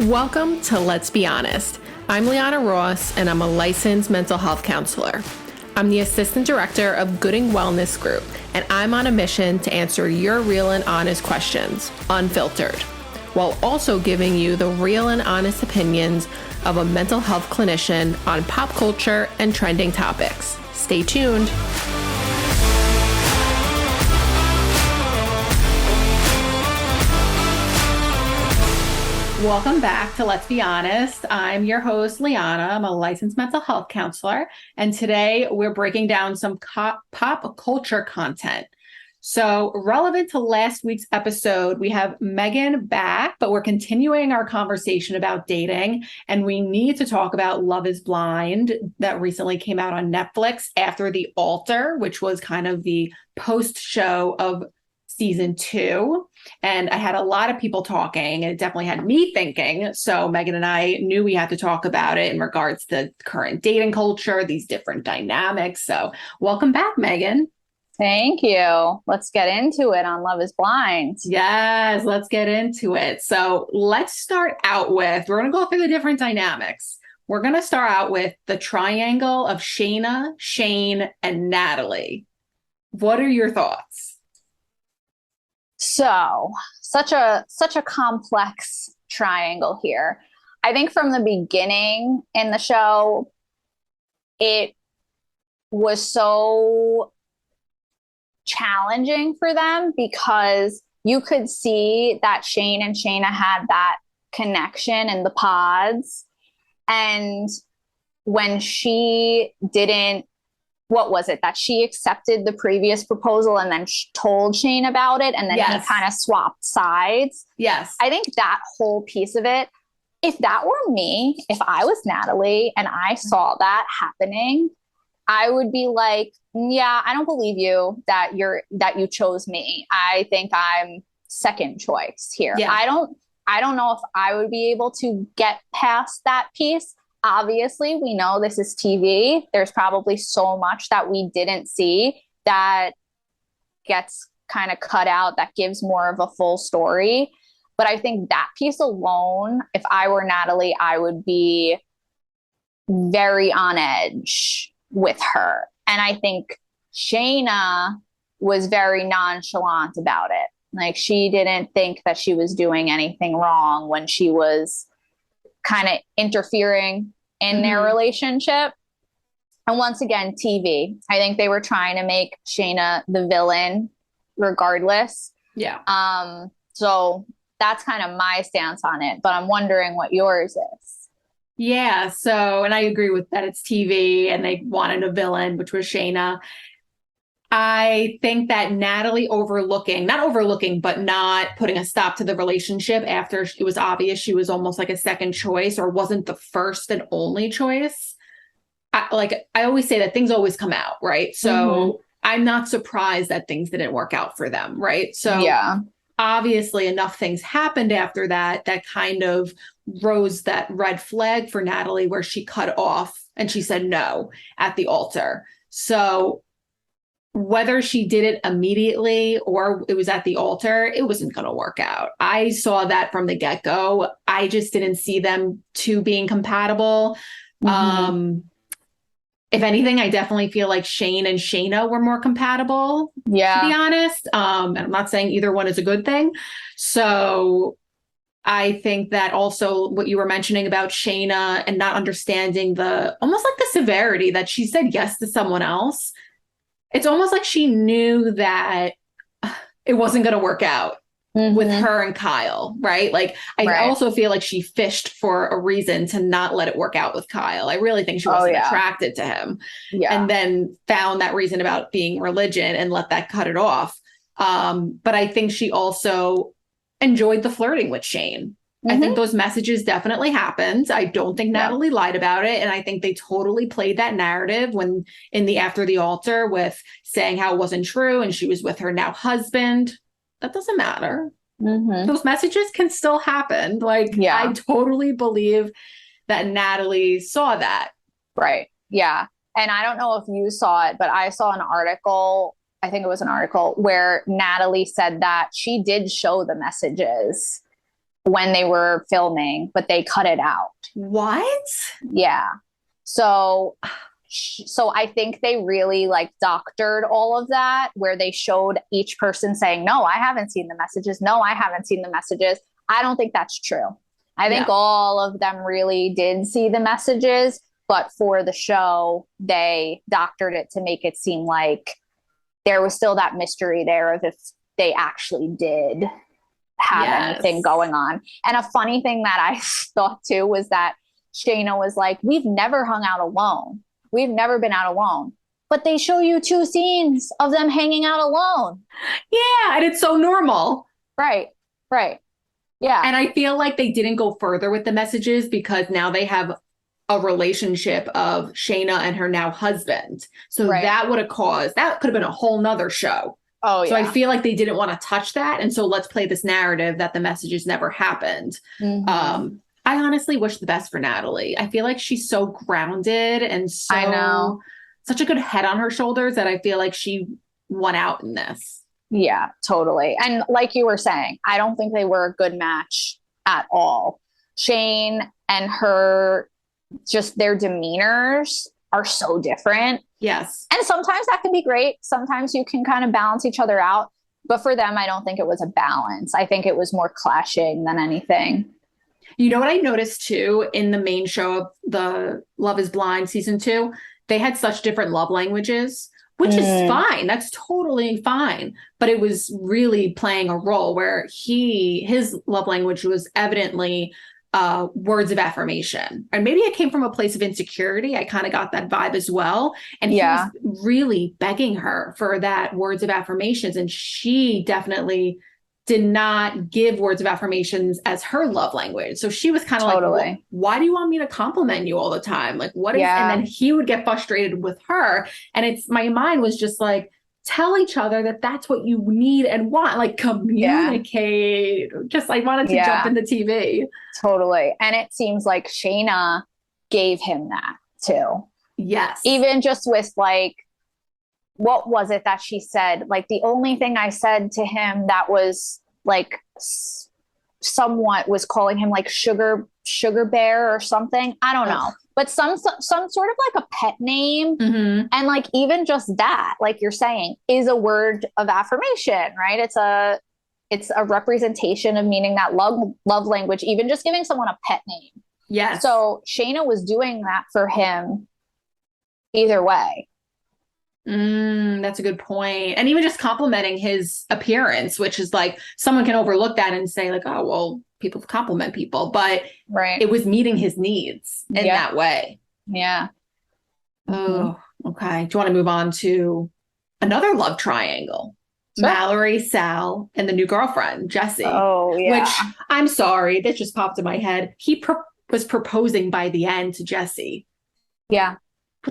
Welcome to Let's Be Honest. I'm Liana Ross, and I'm a licensed mental health counselor. I'm the assistant director of Gooding Wellness Group, and I'm on a mission to answer your real and honest questions, unfiltered, while also giving you the real and honest opinions of a mental health clinician on pop culture and trending topics. Stay tuned. Welcome back to Let's Be Honest. I'm your host, Liana. I'm a licensed mental health counselor, and today we're breaking down some pop culture content. So, relevant to last week's episode, we have Meagan back, but we're continuing our conversation about dating, and we need to talk about Love is Blind that recently came out on Netflix after The Altar, which was kind of the post show of season 2. And I had a lot of people talking, and it definitely had me thinking. So Meagan and I knew we had to talk about it in regards to current dating culture, these different dynamics. So welcome back, Meagan. Thank you. Let's get into it on Love is Blind. Yes, let's get into it. So let's start out with, we're going to go through the different dynamics. We're going to start out with the triangle of Shayna, Shane, and Natalie. What are your thoughts? So, such a complex triangle here. I think from the beginning in the show, it was so challenging for them because you could see that Shane and Shayna had that connection in the pods. And when she didn't, what was it, that she accepted the previous proposal and then told Shane about it, and then he kind of swapped sides. Yes. I think that whole piece of it, if that were me, if I was Natalie and I saw that happening, I would be like, yeah, I don't believe you that you chose me. I think I'm second choice here. Yeah. I don't know if I would be able to get past that piece. Obviously, we know this is TV. There's probably so much that we didn't see that gets kind of cut out, that gives more of a full story. But I think that piece alone, if I were Natalie, I would be very on edge with her. And I think Shayna was very nonchalant about it. Like, she didn't think that she was doing anything wrong when she was kind of interfering in their relationship. And once again, TV. I think they were trying to make Shayna the villain regardless. Yeah. So that's kind of my stance on it, but I'm wondering what yours is. Yeah. So, and I agree with that. It's TV and they wanted a villain, which was Shayna. I think that Natalie not overlooking, but not putting a stop to the relationship after it was obvious she was almost like a second choice or wasn't the first and only choice. I always say that things always come out, right? So I'm not surprised that things didn't work out for them, right? So yeah, obviously enough things happened after that kind of rose that red flag for Natalie where she cut off and she said no at the altar. So whether she did it immediately or it was at the altar, it wasn't going to work out. I saw that from the get-go. I just didn't see them two being compatible. If anything, I definitely feel like Shane and Shayna were more compatible, to be honest. And I'm not saying either one is a good thing. So I think that also what you were mentioning about Shayna and not understanding almost like the severity that she said yes to someone else. It's almost like she knew that it wasn't going to work out with her and Kyle, right? Like, I also feel like she fished for a reason to not let it work out with Kyle. I really think she wasn't attracted to him. Yeah. And then found that reason about being religion and let that cut it off. But I think she also enjoyed the flirting with Shane. I think those messages definitely happened. I don't think Natalie lied about it. And I think they totally played that narrative when after the altar with saying how it wasn't true and she was with her now husband. That doesn't matter. Those messages can still happen. I totally believe that Natalie saw that. Right. Yeah. And I don't know if you saw it, but I saw an article. I think it was an article where Natalie said that she did show the messages when they were filming, but they cut it out. What? Yeah. So I think they really like doctored all of that, where they showed each person saying, no, I haven't seen the messages. No, I haven't seen the messages. I don't think that's true. I think all of them really did see the messages, but for the show, they doctored it to make it seem like there was still that mystery there of if they actually did have anything going on. And a funny thing that I thought too was that Shayna was like, we've never hung out alone. We've never been out alone. But they show you 2 scenes of them hanging out alone. Yeah, and it's so normal. Right, right. Yeah. And I feel like they didn't go further with the messages because now they have a relationship of Shayna and her now husband. So that would have caused, that could have been a whole nother show. Oh, so I feel like they didn't want to touch that. And so let's play this narrative that the messages never happened. Mm-hmm. I honestly wish the best for Natalie. I feel like she's so grounded and so such a good head on her shoulders that I feel like she won out in this. Yeah, totally. And like you were saying, I don't think they were a good match at all. Shane and her, just their demeanors are so different. Yes. And sometimes that can be great. Sometimes you can kind of balance each other out. But for them, I don't think it was a balance. I think it was more clashing than anything. You know what I noticed too in the main show of the Love is Blind season 2? They had such different love languages, which is fine. That's totally fine. But it was really playing a role where his love language was evidently words of affirmation. And maybe it came from a place of insecurity. I kind of got that vibe as well. And he was really begging her for that words of affirmations. And she definitely did not give words of affirmations as her love language. So she was kind of like, well, why do you want me to compliment you all the time? Like, what is, and then he would get frustrated with her. And my mind was just like, tell each other that that's what you need and want, like communicate. Just I wanted to jump into TV. Totally. And it seems like Shayna gave him that too. Yes. Even just with like, what was it that she said? Like the only thing I said to him that was like somewhat was calling him like sugar bear or something. I don't know. But some sort of like a pet name. Mm-hmm. And like even just that, like you're saying, is a word of affirmation, right? It's a representation of meaning that love language, even just giving someone a pet name. Yes. So Shayna was doing that for him either way. That's a good point. And even just complimenting his appearance, which is like someone can overlook that and say like, oh, well, people compliment people, but it was meeting his needs in that way. Yeah. Oh, okay. Do you want to move on to another love triangle? Sure. Mallory, Sal, and the new girlfriend, Jessie. Oh, yeah. Which, I'm sorry, that just popped in my head. He was proposing by the end to Jessie. Yeah.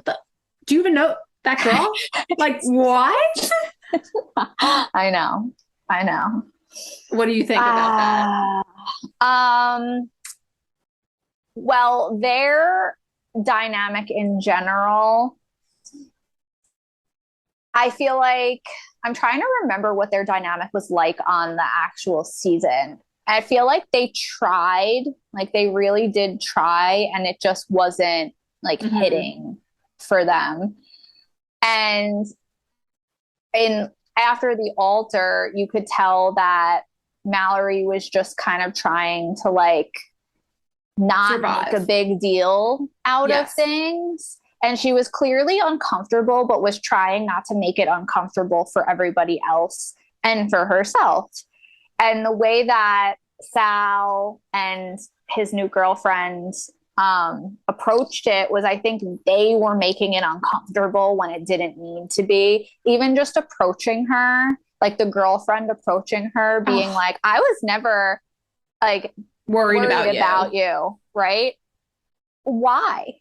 Do you even know that girl? Like, what? I know. What do you think about that? Well, their dynamic in general, I feel like I'm trying to remember what their dynamic was like on the actual season. I feel like they tried, like they really did try, and it just wasn't like hitting for them. And after the altar, you could tell that Mallory was just kind of trying to like not make a big deal out of things. And she was clearly uncomfortable, but was trying not to make it uncomfortable for everybody else and for herself. And the way that Sal and his new girlfriend approached it was, I think they were making it uncomfortable when it didn't need to be. Even just approaching her, like the girlfriend approaching her, being like, I was never like worried about you, right? Why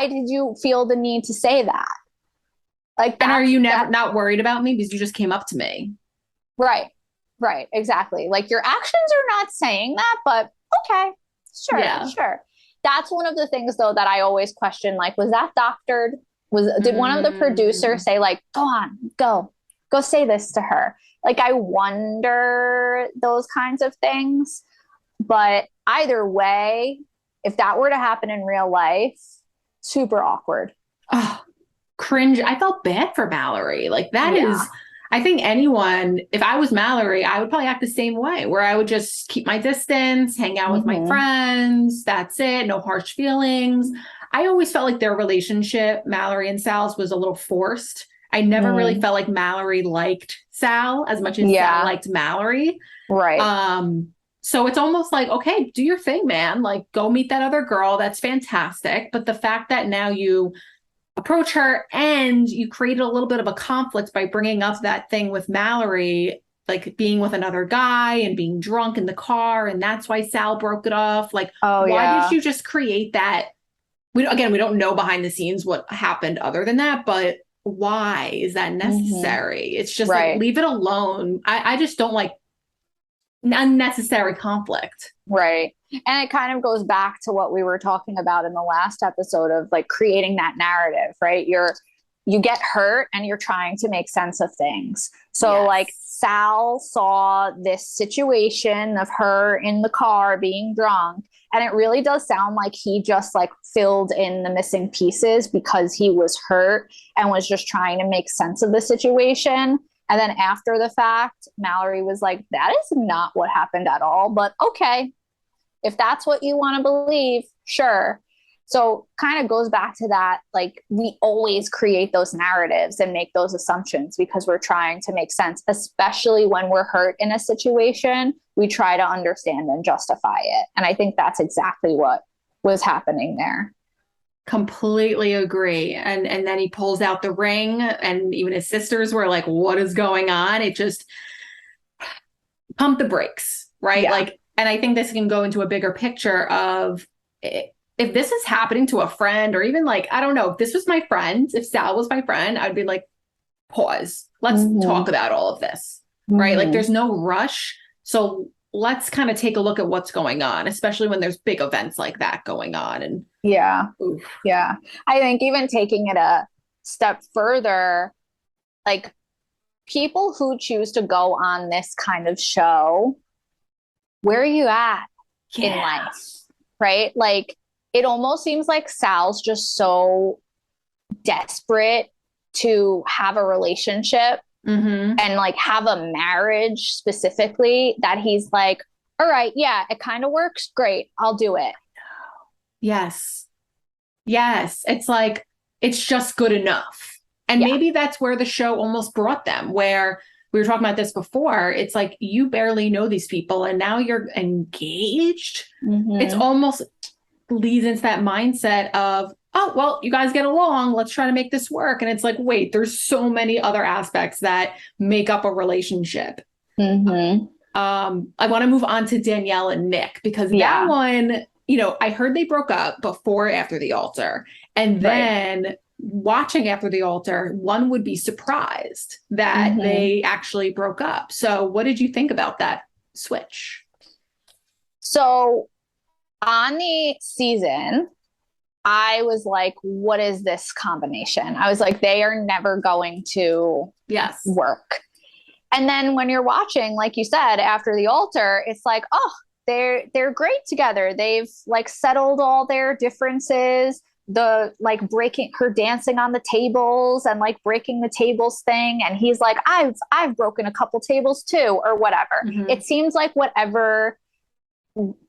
did you feel the need to say that? Like, and are you not worried about me because you just came up to me? Right, exactly. Like your actions are not saying that, but okay, sure. That's one of the things though that I always question. Like, was that doctored? Did one of the producers say like, go on, go say this to her? Like, I wonder those kinds of things. But either way, if that were to happen in real life, super awkward. Oh, cringe. I felt bad for Mallory. Like that Yeah. is, I think anyone, if I was Mallory, I would probably act the same way, where I would just keep my distance, hang out with my friends. That's it. No harsh feelings. I always felt like their relationship, Mallory and Sal's, was a little forced. I never really felt like Mallory liked Sal as much as Sal liked Mallory. Right. So it's almost like, okay, do your thing, man. Like, go meet that other girl. That's fantastic. But the fact that now you approach her and you created a little bit of a conflict by bringing up that thing with Mallory, like being with another guy and being drunk in the car, and that's why Sal broke it off. Like, why did you just create that? We don't know behind the scenes what happened other than that, but why is that necessary? It's just like, leave it alone. I just don't like unnecessary conflict. Right. And it kind of goes back to what we were talking about in the last episode of like creating that narrative, right? You get hurt and you're trying to make sense of things. So like Sal saw this situation of her in the car being drunk, and it really does sound like he just like filled in the missing pieces because he was hurt and was just trying to make sense of the situation. And then after the fact, Mallory was like, that is not what happened at all. But okay, if that's what you want to believe, sure. So kind of goes back to that, like we always create those narratives and make those assumptions because we're trying to make sense, especially when we're hurt in a situation. We try to understand and justify it. And I think that's exactly what was happening there. Completely agree. And then he pulls out the ring, and even his sisters were like, what is going on? It just pump the brakes, right? Like, and I think this can go into a bigger picture of if this is happening to a friend, or even like, I don't know, if this was my friend, if Sal was my friend, I'd be like, pause, let's talk about all of this, right? Like there's no rush. So let's kind of take a look at what's going on, especially when there's big events like that going on. And I think even taking it a step further, like people who choose to go on this kind of show, where are you at in life? Right? Like it almost seems like Sal's just so desperate to have a relationship and like have a marriage specifically that he's like, all right, yeah, it kind of works. Great. I'll do it. Yes. It's like, it's just good enough. And maybe that's where the show almost brought them, where we were talking about this before. It's like, you barely know these people and now you're engaged. It's almost leads into that mindset of, oh, well, you guys get along. Let's try to make this work. And it's like, wait, there's so many other aspects that make up a relationship. I want to move on to Danielle and Nick, because that one, you know, I heard they broke up before after the altar. And then watching after the altar, one would be surprised that they actually broke up. So what did you think about that switch? So on the season, I was like, what is this combination? I was like, they are never going to work. And then when you're watching, like you said, after the altar, it's like, oh, they're great together. They've like settled all their differences. The like breaking her dancing on the tables and like breaking the tables thing. And he's like, I've broken a couple tables too, or whatever. It seems like whatever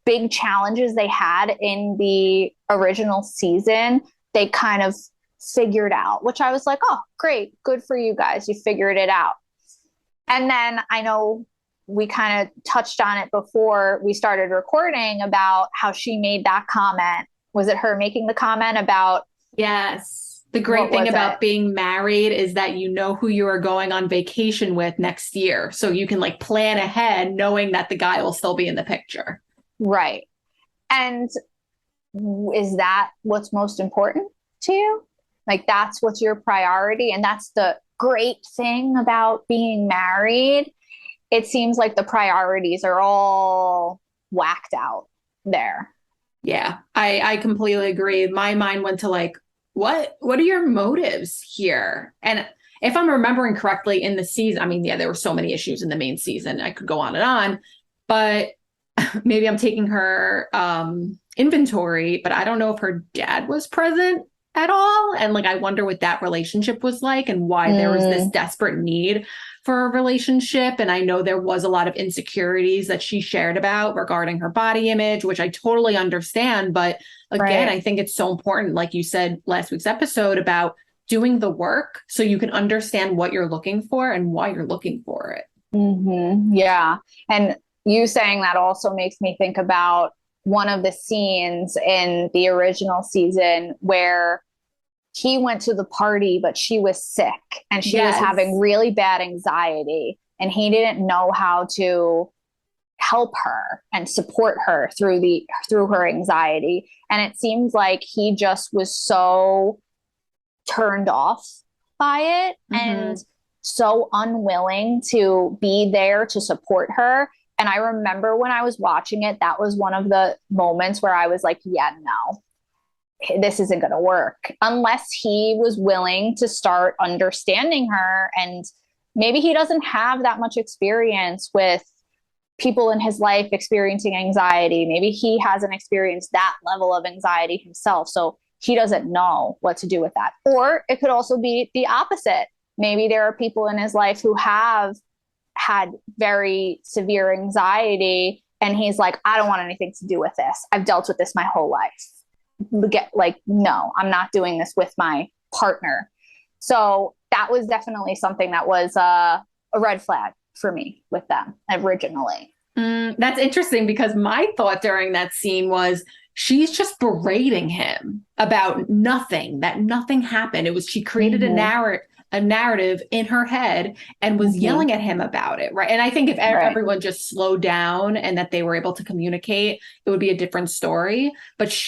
big challenges they had in the original season, they kind of figured out, which I was like, oh, great. Good for you guys. You figured it out. And then I know we kind of touched on it before we started recording about how she made that comment. Was it her making the comment about? Yes. The great thing about being married is that you know who you are going on vacation with next year. So you can like plan ahead knowing that the guy will still be in the picture. Right. And is that what's most important to you? Like that's what's your priority. And that's the great thing about being married. It seems like the priorities are all whacked out there. Yeah, I completely agree. My mind went to like, what are your motives here? And if I'm remembering correctly in the season, I mean, yeah, there were so many issues in the main season. I could go on and on, but maybe I'm taking her inventory, but I don't know if her dad was present at all. And like, I wonder what that relationship was like and why there was this desperate need for a relationship. And I know there was a lot of insecurities that she shared about regarding her body image, which I totally understand. But again, I think it's so important, like you said last week's episode, about doing the work so you can understand what you're looking for and why you're looking for it. Yeah. And you saying that also makes me think about one of the scenes in the original season where he went to the party, but she was sick and she was having really bad anxiety, and he didn't know how to help her and support her through her anxiety. And it seems like he just was so turned off by it and so unwilling to be there to support her. And I remember when I was watching it, that was one of the moments where I was like, yeah, no, this isn't going to work unless he was willing to start understanding her. And maybe he doesn't have that much experience with people in his life experiencing anxiety. Maybe he hasn't experienced that level of anxiety himself, so he doesn't know what to do with that. Or it could also be the opposite. Maybe there are people in his life who have had very severe anxiety, and he's like, I don't want anything to do with this. I've dealt with this my whole life. No, I'm not doing this with my partner. So that was definitely something that was a red flag for me with them originally. That's interesting, because my thought during that scene was she's just berating him about nothing, that nothing happened. It was, she created a narrative in her head and was yelling at him about it. Right. And I think if everyone just slowed down and that they were able to communicate, it would be a different story. But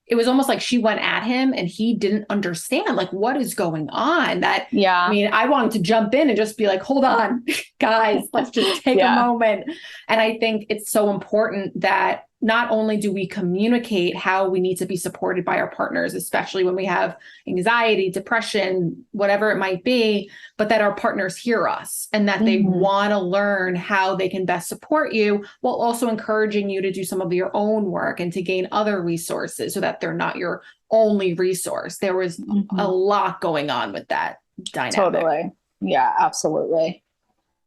it was almost like she went at him and he didn't understand, like, what is going on. I mean, I wanted to jump in and just be like, hold on, guys, let's just take a moment. And I think it's so important that not only do we communicate how we need to be supported by our partners, especially when we have anxiety, depression, whatever it might be, but that our partners hear us and that they want to learn how they can best support you, while also encouraging you to do some of your own work and to gain other resources so that they're not your only resource. There was a lot going on with that dynamic. Totally. Yeah, absolutely.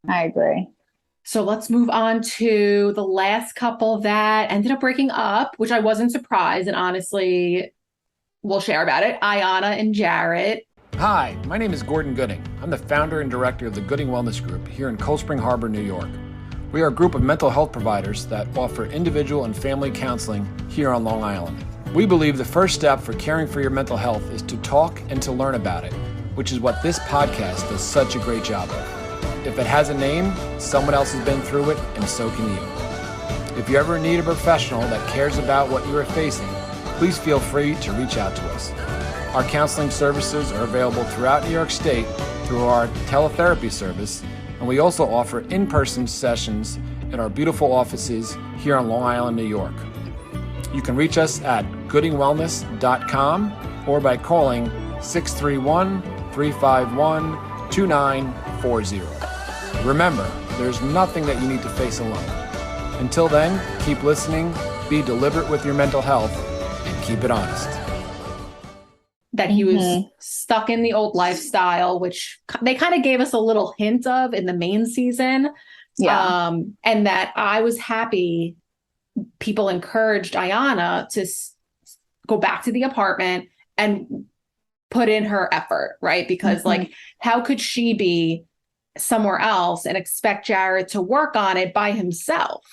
I agree. So let's move on to the last couple that ended up breaking up, which I wasn't surprised. And honestly, we'll share about it. Liana and Jarrett. Hi, my name is Gordon Gooding. I'm the founder and director of the Gooding Wellness Group here in Cold Spring Harbor, New York. We are a group of mental health providers that offer individual and family counseling here on Long Island. We believe the first step for caring for your mental health is to talk and to learn about it, which is what this podcast does such a great job of. If it has a name, someone else has been through it, and so can you. If you ever need a professional that cares about what you are facing, please feel free to reach out to us. Our counseling services are available throughout New York State through our teletherapy service, and we also offer in-person sessions in our beautiful offices here on Long Island, New York. You can reach us at goodingwellness.com or by calling 631-351-2940. Remember, there's nothing that you need to face alone. Until then, keep listening, be deliberate with your mental health, and keep it honest. That he was stuck in the old lifestyle, which they kind of gave us a little hint of in the main season. And that I was happy people encouraged Liana to go back to the apartment and put in her effort, right? Because like, how could she be somewhere else and expect Jarrett to work on it by himself?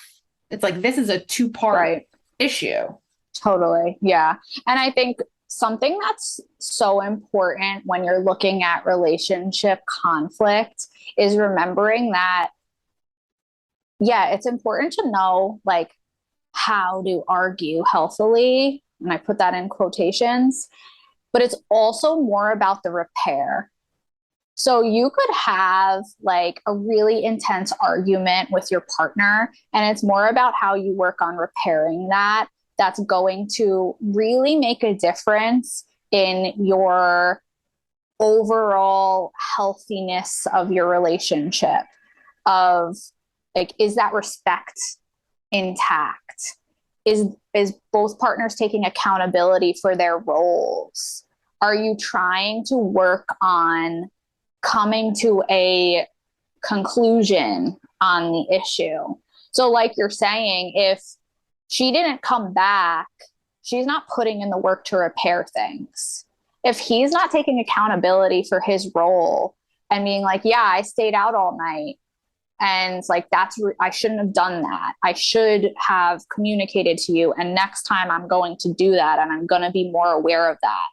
It's like, this is a two-part issue. Totally. Yeah. And I think something that's so important when you're looking at relationship conflict is remembering that, it's important to know like how to argue healthily. And I put that in quotations, but it's also more about the repair. So you could have like a really intense argument with your partner, and it's more about how you work on repairing that. That's going to really make a difference in your overall healthiness of your relationship. Of like, is that respect intact? Is both partners taking accountability for their roles? Are you trying to work on coming to a conclusion on the issue? So like you're saying, if she didn't come back, she's not putting in the work to repair things. If he's not taking accountability for his role and being like, yeah, I stayed out all night, and like, I shouldn't have done that. I should have communicated to you. And next time I'm going to do that, and I'm going to be more aware of that.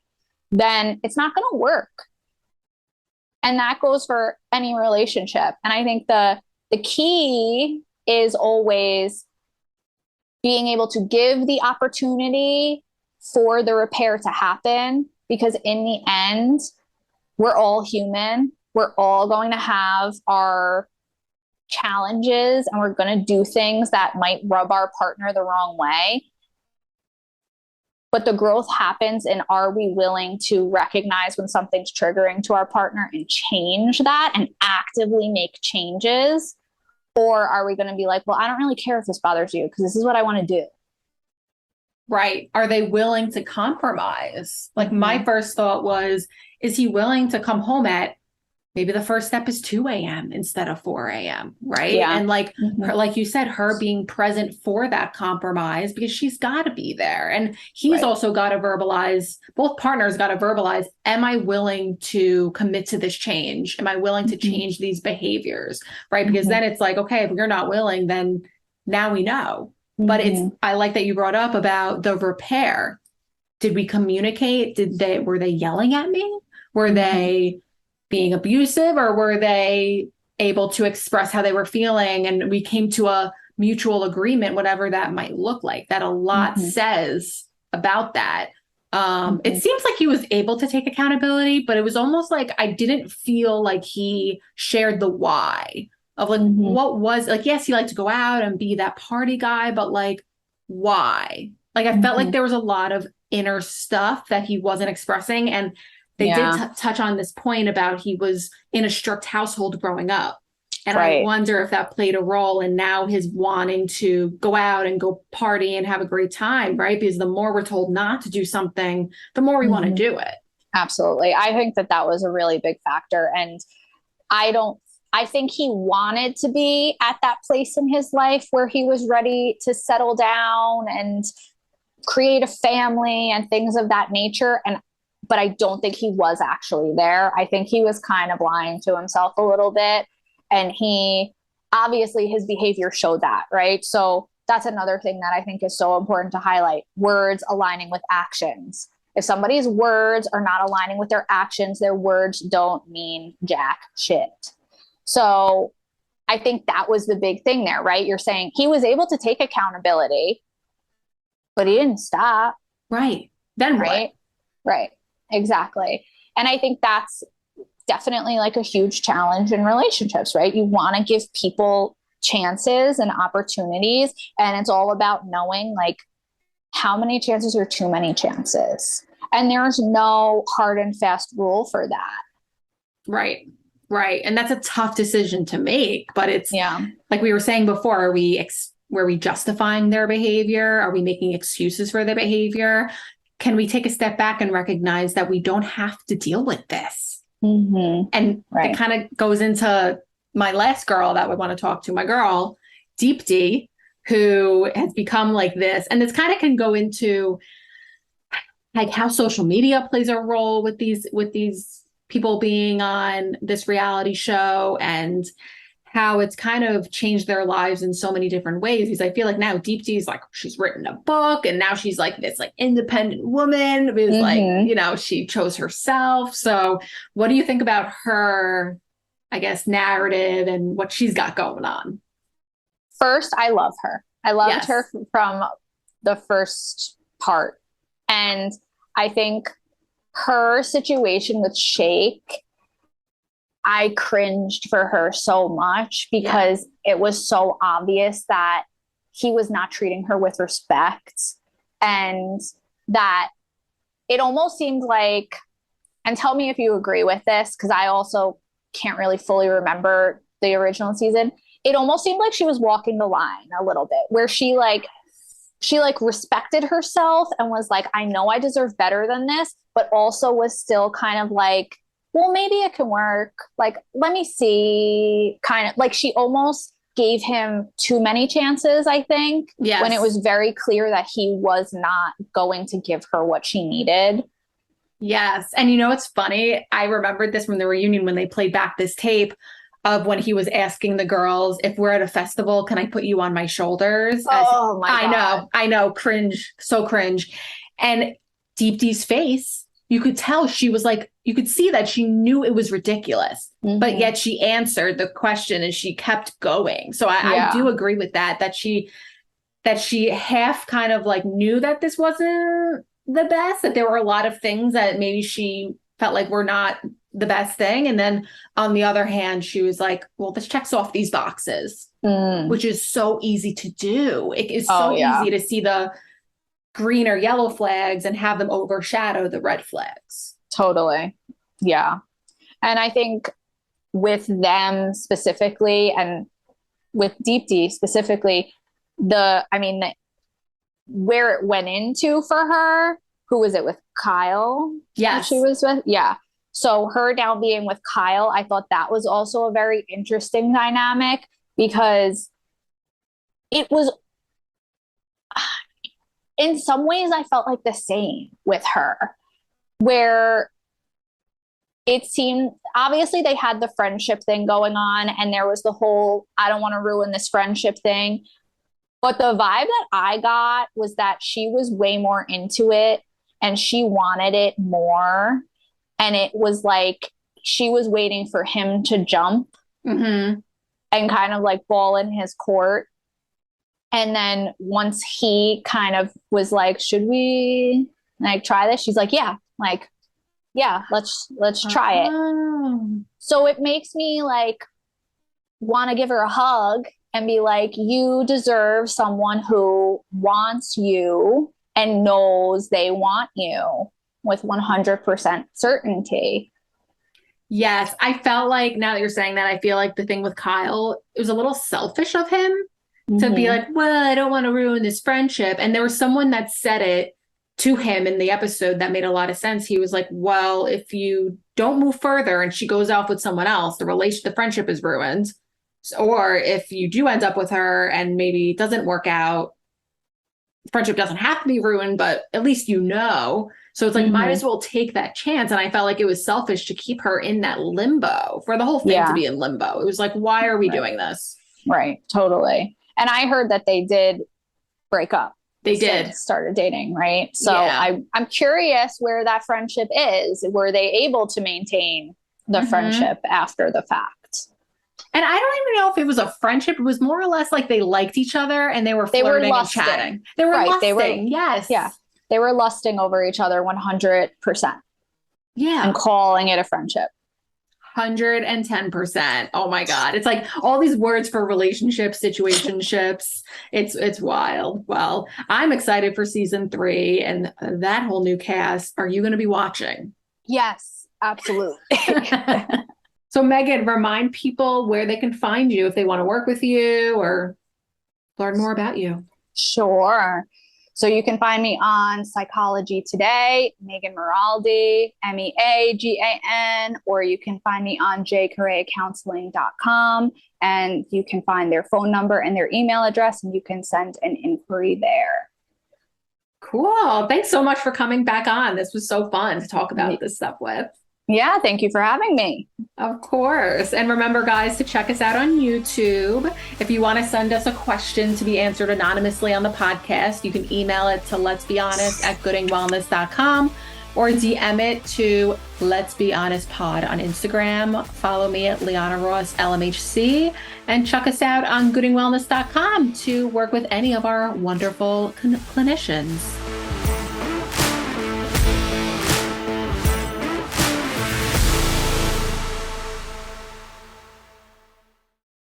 Then it's not going to work. And that goes for any relationship. And I think the key is always being able to give the opportunity for the repair to happen, because in the end, we're all human. We're all going to have our challenges, and we're going to do things that might rub our partner the wrong way. But the growth happens in, are we willing to recognize when something's triggering to our partner and change that and actively make changes? Or are we going to be like, well, I don't really care if this bothers you because this is what I want to do. Right. Are they willing to compromise? Like my first thought was, is he willing to come home at, maybe the first step is 2 a.m. instead of 4 a.m. Right. Yeah. And like, her, like you said, her being present for that compromise, because she's got to be there. And he's also got to verbalize, both partners got to verbalize, am I willing to commit to this change? Am I willing to change these behaviors? Right. Because then it's like, okay, if you're not willing, then now we know. But I like that you brought up about the repair. Did we communicate? Were they yelling at me? Were they being abusive, or were they able to express how they were feeling? And we came to a mutual agreement, whatever that might look like. That a lot says about that. It seems like he was able to take accountability, but it was almost like I didn't feel like he shared the why of like, what was like, yes, he liked to go out and be that party guy, but like, why? Like, I felt like there was a lot of inner stuff that he wasn't expressing. And they did touch on this point about he was in a strict household growing up. And I wonder if that played a role in now his wanting to go out and go party and have a great time, right? Because the more we're told not to do something, the more we want to do it. Absolutely. I think that was a really big factor. And I think he wanted to be at that place in his life where he was ready to settle down and create a family and things of that nature. But I don't think he was actually there. I think he was kind of lying to himself a little bit. And obviously his behavior showed that, right? So that's another thing that I think is so important to highlight: words aligning with actions. If somebody's words are not aligning with their actions, their words don't mean jack shit. So I think that was the big thing there, right? You're saying he was able to take accountability, but he didn't stop. Right. Then right? What? Right. Exactly. And I think that's definitely like a huge challenge in relationships, right? You want to give people chances and opportunities. And it's all about knowing like how many chances are too many chances. And there's no hard and fast rule for that. Right. Right. And that's a tough decision to make, but it's like we were saying before, are we justifying their behavior? Are we making excuses for their behavior? Can we take a step back and recognize that we don't have to deal with this? And it kind of goes into my last girl that I would want to talk to, my girl, Deep D, who has become like this. And this kind of can go into like how social media plays a role with these people being on this reality show, and how it's kind of changed their lives in so many different ways. Because I feel like now Deep D's like, she's written a book, and now she's like this like independent woman who's like, you know, she chose herself. So what do you think about her, I guess, narrative and what she's got going on? First, I love her. I loved her from the first part. And I think her situation with Shake, I cringed for her so much because it was so obvious that he was not treating her with respect, and that it almost seemed like, and tell me if you agree with this, because I also can't really fully remember the original season. it almost seemed like she was walking the line a little bit, where she respected herself and was like, I know I deserve better than this, but also was still kind of like, well, maybe it can work. Like, let me see, kind of like she almost gave him too many chances, I think, yes. when it was very clear that he was not going to give her what she needed. Yes. And you know, it's funny. I remembered this from the reunion when they played back this tape of when he was asking the girls, if we're at a festival, can I put you on my shoulders? Oh my God. I know. Cringe. So cringe. And Deep D's face, you could tell she was like, you could see that she knew it was ridiculous, but yet she answered the question and she kept going. So I do agree with that she half kind of like knew that this wasn't the best, that there were a lot of things that maybe she felt like were not the best thing. And then on the other hand, she was like, well, this checks off these boxes, which is so easy to do. It is so easy to see the green or yellow flags and have them overshadow the red flags. Totally. Yeah. And I think with them specifically, and with Deep D specifically, where it went into for her, who was it with? Kyle? Yes. She was with? Yeah. So her now being with Kyle, I thought that was also a very interesting dynamic, because it was, in some ways, I felt like the same with her, where it seemed, obviously they had the friendship thing going on, and there was the whole, I don't want to ruin this friendship thing. But the vibe that I got was that she was way more into it and she wanted it more. And it was like she was waiting for him to jump and kind of like ball in his court. And then once he kind of was like, should we like try this? She's like, yeah, let's try it. So it makes me like want to give her a hug and be like, you deserve someone who wants you and knows they want you with 100% certainty. Yes. I felt like, now that you're saying that, I feel like the thing with Kyle, it was a little selfish of him to be like, well, I don't want to ruin this friendship. And there was someone that said it to him in the episode that made a lot of sense. He was like, well, if you don't move further and she goes off with someone else, the friendship is ruined. Or if you do end up with her and maybe it doesn't work out, friendship doesn't have to be ruined, but at least you know. So it's like, might as well take that chance. And I felt like it was selfish to keep her in that limbo, for the whole thing to be in limbo. It was like, why are we doing this? Right. Totally. And I heard that they did break up. They did. Started dating, right? So I'm curious where that friendship is. Were they able to maintain the friendship after the fact? And I don't even know if it was a friendship. It was more or less like they liked each other and they were flirting and chatting. They were lusting. Yes. Yeah. They were lusting over each other 100%. Yeah. And calling it a friendship. 110%. Oh my God. It's like all these words for relationships, situationships. It's wild. Well, I'm excited for season 3 and that whole new cast. Are you going to be watching? Yes, absolutely. So Meagan, remind people where they can find you if they want to work with you or learn more about you. Sure. So you can find me on Psychology Today, Meagan Miraldi, MEAGAN, or you can find me on jcorreacounseling.com, and you can find their phone number and their email address, and you can send an inquiry there. Cool. Thanks so much for coming back on. This was so fun to talk about this stuff with. Yeah, thank you for having me. Of course. And remember, guys, to check us out on YouTube. If you want to send us a question to be answered anonymously on the podcast, you can email it to letsbehonest@goodingwellness.com or DM it to Let's Be Honest Pod on Instagram. Follow me at Liana Ross LMHC and check us out on goodingwellness.com to work with any of our wonderful clinicians.